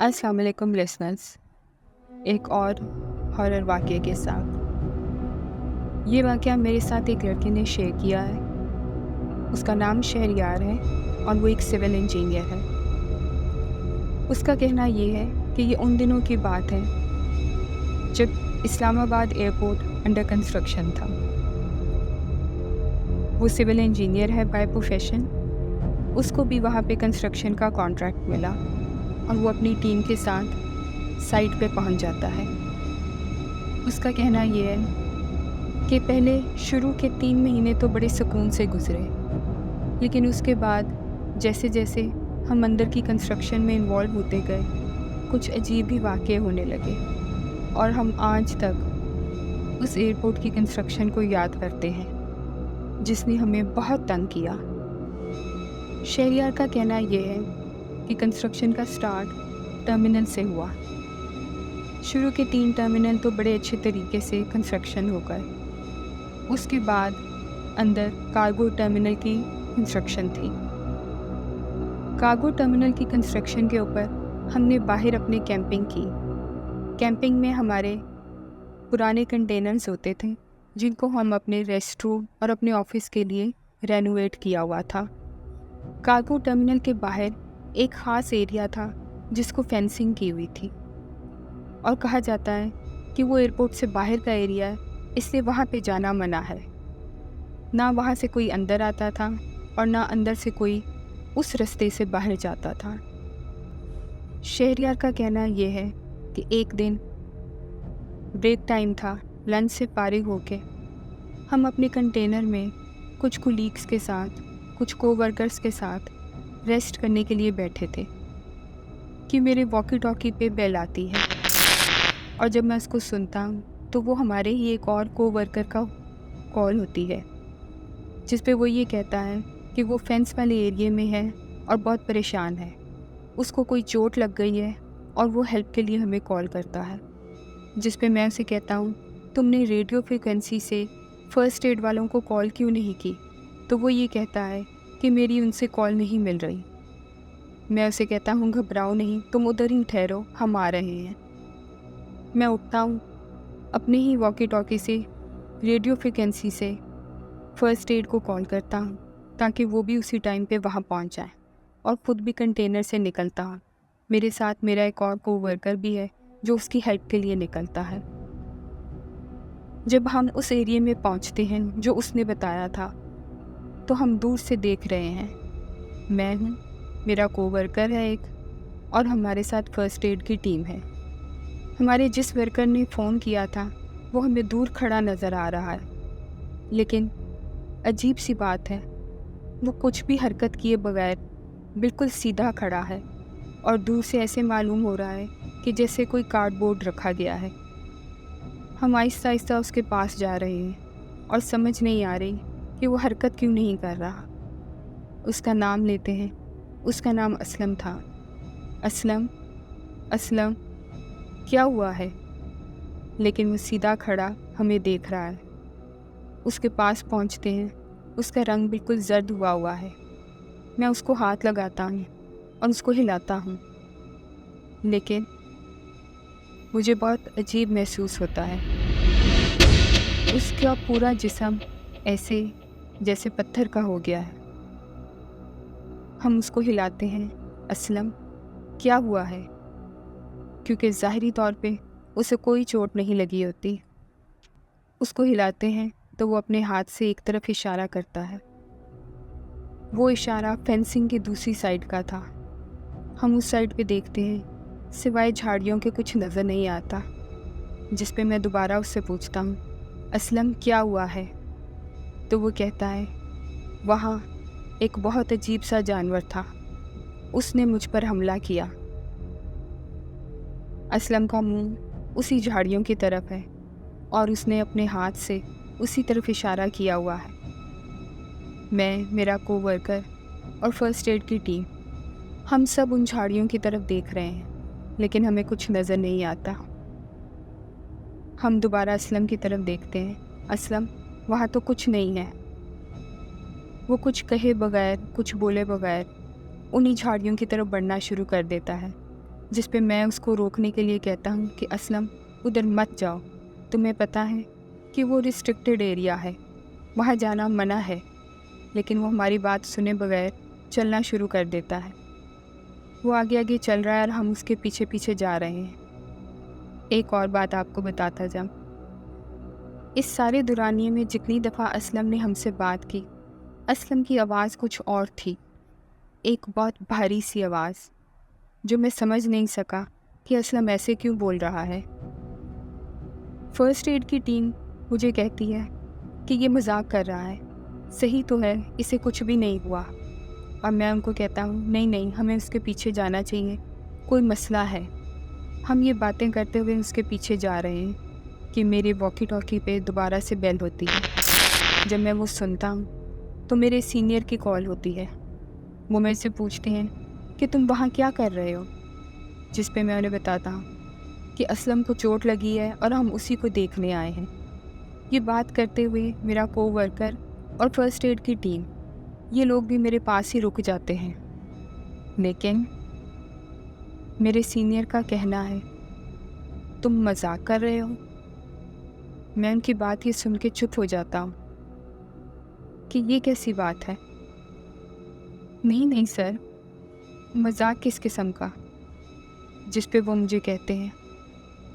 अस्सलाम वालेकुम लिसनर्स, एक और हॉरर वाक़ये के साथ। ये वाक़या मेरे साथ एक लड़के ने शेयर किया है। उसका नाम शहरयार है और वो एक सिविल इंजीनियर है। उसका कहना ये है कि ये उन दिनों की बात है जब इस्लामाबाद एयरपोर्ट अंडर कंस्ट्रक्शन था। वो सिविल इंजीनियर है बाय प्रोफेशन। उसको भी वहाँ पे कंस्ट्रक्शन का कॉन्ट्रैक्ट मिला और वो अपनी टीम के साथ साइट पे पहुंच जाता है। उसका कहना ये है कि पहले शुरू के 3 महीने तो बड़े सुकून से गुजरे, लेकिन उसके बाद जैसे जैसे हम अंदर की कंस्ट्रक्शन में इन्वॉल्व होते गए, कुछ अजीब ही वाक़ये होने लगे और हम आज तक उस एयरपोर्ट की कंस्ट्रक्शन को याद करते हैं जिसने हमें बहुत तंग किया। शहरयार का कहना ये है कि कंस्ट्रक्शन का स्टार्ट टर्मिनल से हुआ। शुरू के 3 टर्मिनल तो बड़े अच्छे तरीके से कंस्ट्रक्शन हो गए। उसके बाद अंदर कार्गो टर्मिनल की कंस्ट्रक्शन थी। कार्गो टर्मिनल की कंस्ट्रक्शन के ऊपर हमने बाहर अपने कैंपिंग की। कैंपिंग में हमारे पुराने कंटेनर्स होते थे जिनको हम अपने रेस्ट रूम और अपने ऑफिस के लिए रेनोवेट किया हुआ था। कार्गो टर्मिनल के बाहर एक ख़ास एरिया था जिसको फेंसिंग की हुई थी और कहा जाता है कि वो एयरपोर्ट से बाहर का एरिया है, इसलिए वहाँ पे जाना मना है। ना वहाँ से कोई अंदर आता था और ना अंदर से कोई उस रास्ते से बाहर जाता था। शहरयार का कहना ये है कि एक दिन ब्रेक टाइम था, लंच से फारिग होके हम अपने कंटेनर में कुछ कुलीग्स के साथ, कुछ कोवर्कर्स के साथ रेस्ट करने के लिए बैठे थे कि मेरे वॉकी टॉकी पे बेल आती है और जब मैं उसको सुनता हूँ तो वो हमारे ही एक और कोवर्कर का कॉल होती है जिस पे वो ये कहता है कि वो फेंस वाले एरिया में है और बहुत परेशान है, उसको कोई चोट लग गई है और वो हेल्प के लिए हमें कॉल करता है। जिस पे मैं उसे कहता हूँ, तुमने रेडियो फ्रिक्वेंसी से फ़र्स्ट एड वालों को कॉल क्यों नहीं की? तो वो ये कहता है कि मेरी उनसे कॉल नहीं मिल रही। मैं उसे कहता हूँ, घबराओ नहीं, तुम उधर ही ठहरो, हम आ रहे हैं। मैं उठता हूँ, अपने ही वॉकी टॉकी से रेडियो फ्रिक्वेंसी से फ़र्स्ट एड को कॉल करता हूँ ताकि वो भी उसी टाइम पे वहाँ पहुँच जाए और ख़ुद भी कंटेनर से निकलता हूँ। मेरे साथ मेरा एक और कोवर्कर भी है जो उसकी हेल्प के लिए निकलता है। जब हम उस एरिया में पहुँचते हैं जो उसने बताया था, तो हम दूर से देख रहे हैं। मैं हूँ, मेरा कोवर्कर है एक, और हमारे साथ फ़र्स्ट एड की टीम है। हमारे जिस वर्कर ने फ़ोन किया था वो हमें दूर खड़ा नज़र आ रहा है, लेकिन अजीब सी बात है, वो कुछ भी हरकत किए बगैर बिल्कुल सीधा खड़ा है और दूर से ऐसे मालूम हो रहा है कि जैसे कोई कार्डबोर्ड रखा गया है। हम आहिस्ता आहिस्ता उसके पास जा रहे हैं और समझ नहीं आ रही कि वो हरकत क्यों नहीं कर रहा। उसका नाम लेते हैं। उसका नाम असलम था। असलम, असलम, क्या हुआ है? लेकिन वो सीधा खड़ा हमें देख रहा है। उसके पास पहुंचते हैं। उसका रंग बिल्कुल जर्द हुआ हुआ है। मैं उसको हाथ लगाता हूँ और उसको हिलाता हूँ, लेकिन मुझे बहुत अजीब महसूस होता है। उसका पूरा जिस्म ऐसे जैसे पत्थर का हो गया है। हम उसको हिलाते हैं, असलम क्या हुआ है? क्योंकि ज़ाहिरी तौर पे उसे कोई चोट नहीं लगी होती। उसको हिलाते हैं तो वो अपने हाथ से एक तरफ इशारा करता है। वो इशारा फेंसिंग की दूसरी साइड का था। हम उस साइड पे देखते हैं, सिवाय झाड़ियों के कुछ नज़र नहीं आता। जिस पे मैं दोबारा उससे पूछता हूँ, असलम क्या हुआ है? तो वो कहता है, वहाँ एक बहुत अजीब सा जानवर था, उसने मुझ पर हमला किया। असलम का मुंह उसी झाड़ियों की तरफ है और उसने अपने हाथ से उसी तरफ इशारा किया हुआ है। मैं, मेरा कोवर्कर और फ़र्स्ट एड की टीम, हम सब उन झाड़ियों की तरफ देख रहे हैं, लेकिन हमें कुछ नज़र नहीं आता। हम दोबारा असलम की तरफ देखते हैं। असलम, वहाँ तो कुछ नहीं है। वो कुछ कहे बगैर, कुछ बोले बगैर उन्हीं झाड़ियों की तरफ बढ़ना शुरू कर देता है। جس پہ میں اس کو روکنے کے لیے کہتا ہوں کہ اسلم ادھر مت جاؤ، تمہیں پتہ ہے کہ وہ ریسٹرکٹیڈ ایریا ہے، وہاں جانا منع ہے، لیکن وہ ہماری بات سنے بغیر چلنا شروع کر دیتا ہے۔ وہ آگے آگے چل رہا ہے اور ہم اس کے پیچھے پیچھے جا رہے ہیں۔ ایک اور بات آپ کو بتاتا جاؤں، اس سارے دورانیے میں جتنی دفعہ اسلم نے ہم سے بات کی، اسلم کی آواز کچھ اور تھی، ایک بہت بھاری سی آواز، جو میں سمجھ نہیں سکا کہ اسلم ایسے کیوں بول رہا ہے۔ فرسٹ ایڈ کی ٹیم مجھے کہتی ہے کہ یہ مذاق کر رہا ہے، صحیح تو ہے، اسے کچھ بھی نہیں ہوا، اور میں ان کو کہتا ہوں نہیں، ہمیں اس کے پیچھے جانا چاہیے، کوئی مسئلہ ہے۔ ہم یہ باتیں کرتے ہوئے اس کے پیچھے جا رہے ہیں کہ میری واکی ٹاکی پہ دوبارہ سے بیل ہوتی ہے۔ جب میں وہ سنتا ہوں تو میرے سینئر کی کال ہوتی ہے، وہ میرے سے پوچھتے ہیں کہ تم وہاں کیا کر رہے ہو، جس پہ میں انہیں بتاتا ہوں کہ اسلم کو چوٹ لگی ہے اور ہم اسی کو دیکھنے آئے ہیں۔ یہ بات کرتے ہوئے میرا کو ورکر اور فرسٹ ایڈ کی ٹیم، یہ لوگ بھی میرے پاس ہی رک جاتے ہیں، لیکن میرے سینئر کا کہنا ہے تم مذاق کر رہے ہو۔ میں ان کی بات ہی سن کے چپ ہو جاتا ہوں کہ یہ کیسی بات ہے۔ نہیں سر، مذاق کس قسم کا؟ جس پہ وہ مجھے کہتے ہیں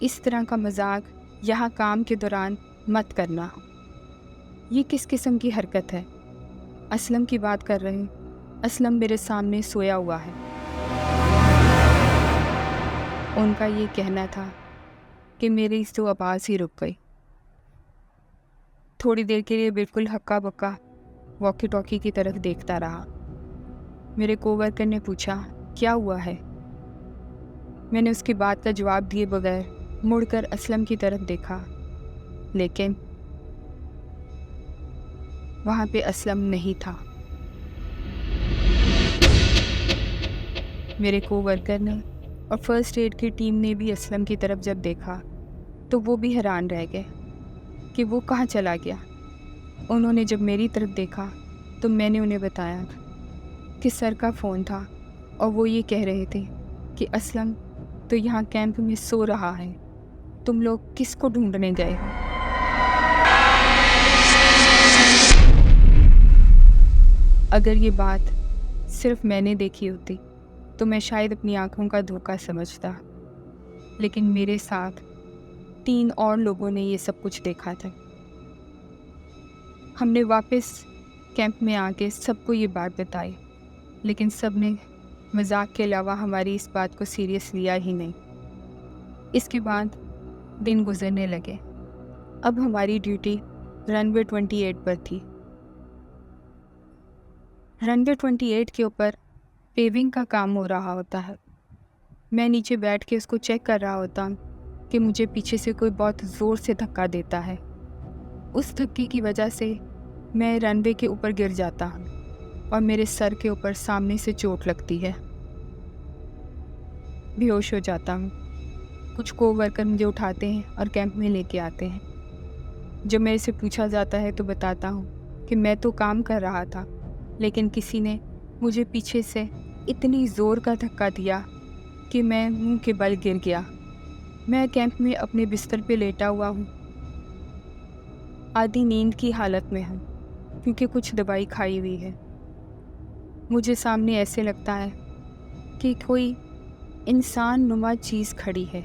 اس طرح کا مذاق یہاں کام کے دوران مت کرنا، یہ کس قسم کی حرکت ہے؟ اسلم کی بات کر رہے ہیں، اسلم میرے سامنے سویا ہوا ہے۔ ان کا یہ کہنا تھا کہ میری تو آواز ہی رک گئی۔ تھوڑی دیر کے لیے بالکل ہکا بکا واکی ٹاکی کی طرف دیکھتا رہا۔ میرے کو ورکر نے پوچھا کیا ہوا ہے؟ میں نے اس کی بات کا جواب دیے بغیر مڑ کر اسلم کی طرف دیکھا، لیکن وہاں پہ اسلم نہیں تھا۔ میرے کو ورکر نے اور فرسٹ ایڈ کی ٹیم نے بھی اسلم کی طرف جب دیکھا تو وہ بھی حیران رہ گئے کہ وہ کہاں چلا گیا۔ انہوں نے جب میری طرف دیکھا تو میں نے انہیں بتایا کہ سر کا فون تھا اور وہ یہ کہہ رہے تھے کہ اسلم تو یہاں کیمپ میں سو رہا ہے، تم لوگ کس کو ڈھونڈنے گئے ہو؟ اگر یہ بات صرف میں نے دیکھی ہوتی تو میں شاید اپنی آنکھوں کا دھوکہ سمجھتا، لیکن میرے ساتھ 3 اور لوگوں نے یہ سب کچھ دیکھا تھا۔ ہم نے واپس کیمپ میں آ کے سب کو یہ بات بتائی، لیکن سب نے مذاق کے علاوہ ہماری اس بات کو سیریس لیا ہی نہیں۔ اس کے بعد دن گزرنے لگے۔ اب ہماری ڈیوٹی رن وے 28 پر تھی۔ رن وے 28 کے اوپر پیونگ کا کام ہو رہا ہوتا ہے۔ میں نیچے بیٹھ کے اس کو چیک کر رہا ہوتا ہوں کہ مجھے پیچھے سے کوئی بہت زور سے دھکا دیتا ہے۔ اس دھکے کی وجہ سے میں رن وے کے اوپر گر جاتا ہوں اور میرے سر کے اوپر سامنے سے چوٹ لگتی ہے، بے ہوش ہو جاتا ہوں۔ کچھ کو ورکر مجھے اٹھاتے ہیں اور کیمپ میں لے کے آتے ہیں۔ جب میرے سے پوچھا جاتا ہے تو بتاتا ہوں کہ میں تو کام کر رہا تھا، لیکن کسی نے مجھے پیچھے سے اتنی زور کا دھکا دیا کہ میں منہ کے بل گر گیا۔ میں کیمپ میں اپنے بستر پہ لیٹا ہوا ہوں، آدھی نیند کی حالت میں ہوں کیونکہ کچھ دوائی کھائی ہوئی ہے۔ مجھے سامنے ایسے لگتا ہے کہ کوئی انسان نما چیز کھڑی ہے۔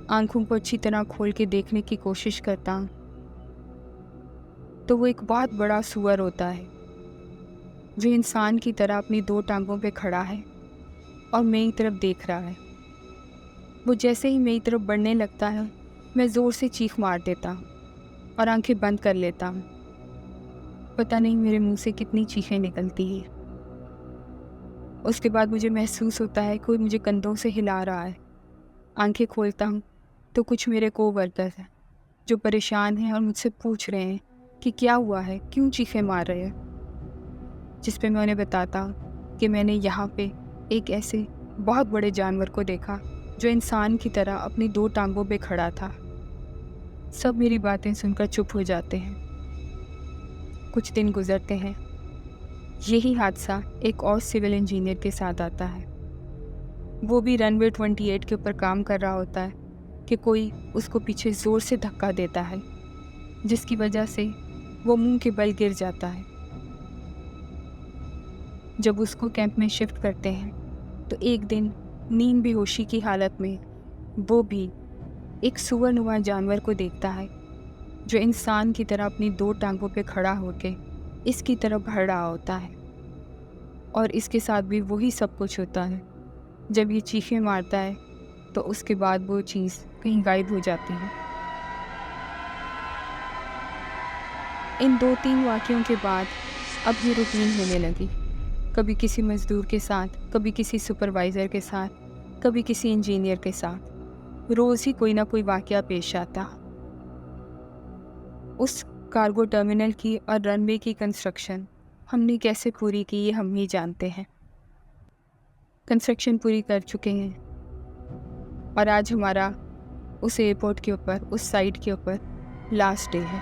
آنکھوں کو اچھی طرح کھول کے دیکھنے کی کوشش کرتا ہوں تو وہ ایک بہت بڑا سور ہوتا ہے جو انسان کی طرح اپنی 2 ٹانگوں پہ کھڑا ہے اور میری طرف دیکھ رہا ہے۔ وہ جیسے ہی میری طرف بڑھنے لگتا ہے میں زور سے چیخ مار دیتا ہوں اور آنکھیں بند کر لیتا ہوں۔ پتہ نہیں میرے منہ سے کتنی چیخیں نکلتی ہیں۔ اس کے بعد مجھے محسوس ہوتا ہے کوئی مجھے کندھوں سے ہلا رہا ہے۔ آنکھیں کھولتا ہوں تو کچھ میرے کو ورکر ہیں جو پریشان ہیں اور مجھ سے پوچھ رہے ہیں کہ کیا ہوا ہے، کیوں چیخیں مار رہے ہیں، جس پہ میں انہیں بتاتا ہوں کہ میں نے یہاں پہ ایک ایسے بہت بڑے جانور کو دیکھا جو انسان کی طرح اپنی 2 ٹانگوں پہ کھڑا تھا۔ سب میری باتیں سن کر چپ ہو جاتے ہیں۔ کچھ دن گزرتے ہیں۔ یہی حادثہ ایک اور سول انجینئر کے ساتھ آتا ہے۔ वो भी रनवे 28 के ऊपर काम कर रहा होता है कि कोई उसको पीछे ज़ोर से धक्का देता है, जिसकी वजह से वो मुंह के बल गिर जाता है। जब उसको कैंप में शिफ्ट करते हैं तो एक दिन नींद बेहोशी की हालत में वो भी एक सुअरनुमा जानवर को देखता है जो इंसान की तरह अपनी 2 टांगों पे खड़ा होकर इसकी तरफ बढ़ रहा होता है, और इसके साथ भी वही सब कुछ होता है। जब ये चीखें मारता है तो उसके बाद वो चीज़ कहीं गायब हो जाती है। इन 2-3 वाक़यों के बाद अब ये रूटीन होने लगी। कभी किसी मज़दूर के साथ, कभी किसी सुपरवाइज़र के साथ, कभी किसी इंजीनियर के साथ रोज़ ही कोई ना कोई वाक़या पेश आता। उस कार्गो टर्मिनल की और रनवे की कंस्ट्रक्शन हमने कैसे पूरी की ये हम ही जानते हैं। कंस्ट्रक्शन पूरी कर चुके हैं और आज हमारा उस एयरपोर्ट के ऊपर, उस साइट के ऊपर लास्ट डे है।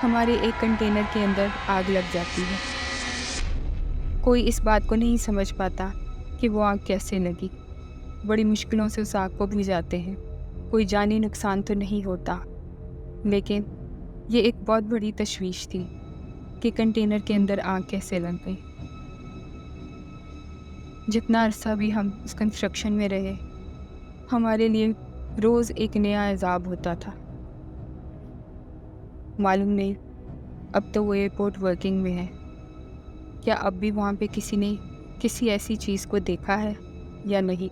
हमारे एक कंटेनर के अंदर आग लग जाती है। कोई इस बात को नहीं समझ पाता कि वो आग कैसे लगी। बड़ी मुश्किलों से उस आग को बुझाते हैं। कोई जानी नुकसान तो नहीं होता, लेकिन ये एक बहुत बड़ी तशवीश थी कि कंटेनर के अंदर आग कैसे लग गई। जितना अरसा भी हम उस कंस्ट्रक्शन में रहे, हमारे लिए रोज़ एक नया अज़ाब होता था। मालूम नहीं अब तो वो एयरपोर्ट वर्किंग में है, क्या अब भी वहाँ पे किसी ने किसी ऐसी चीज़ को देखा है या नहीं।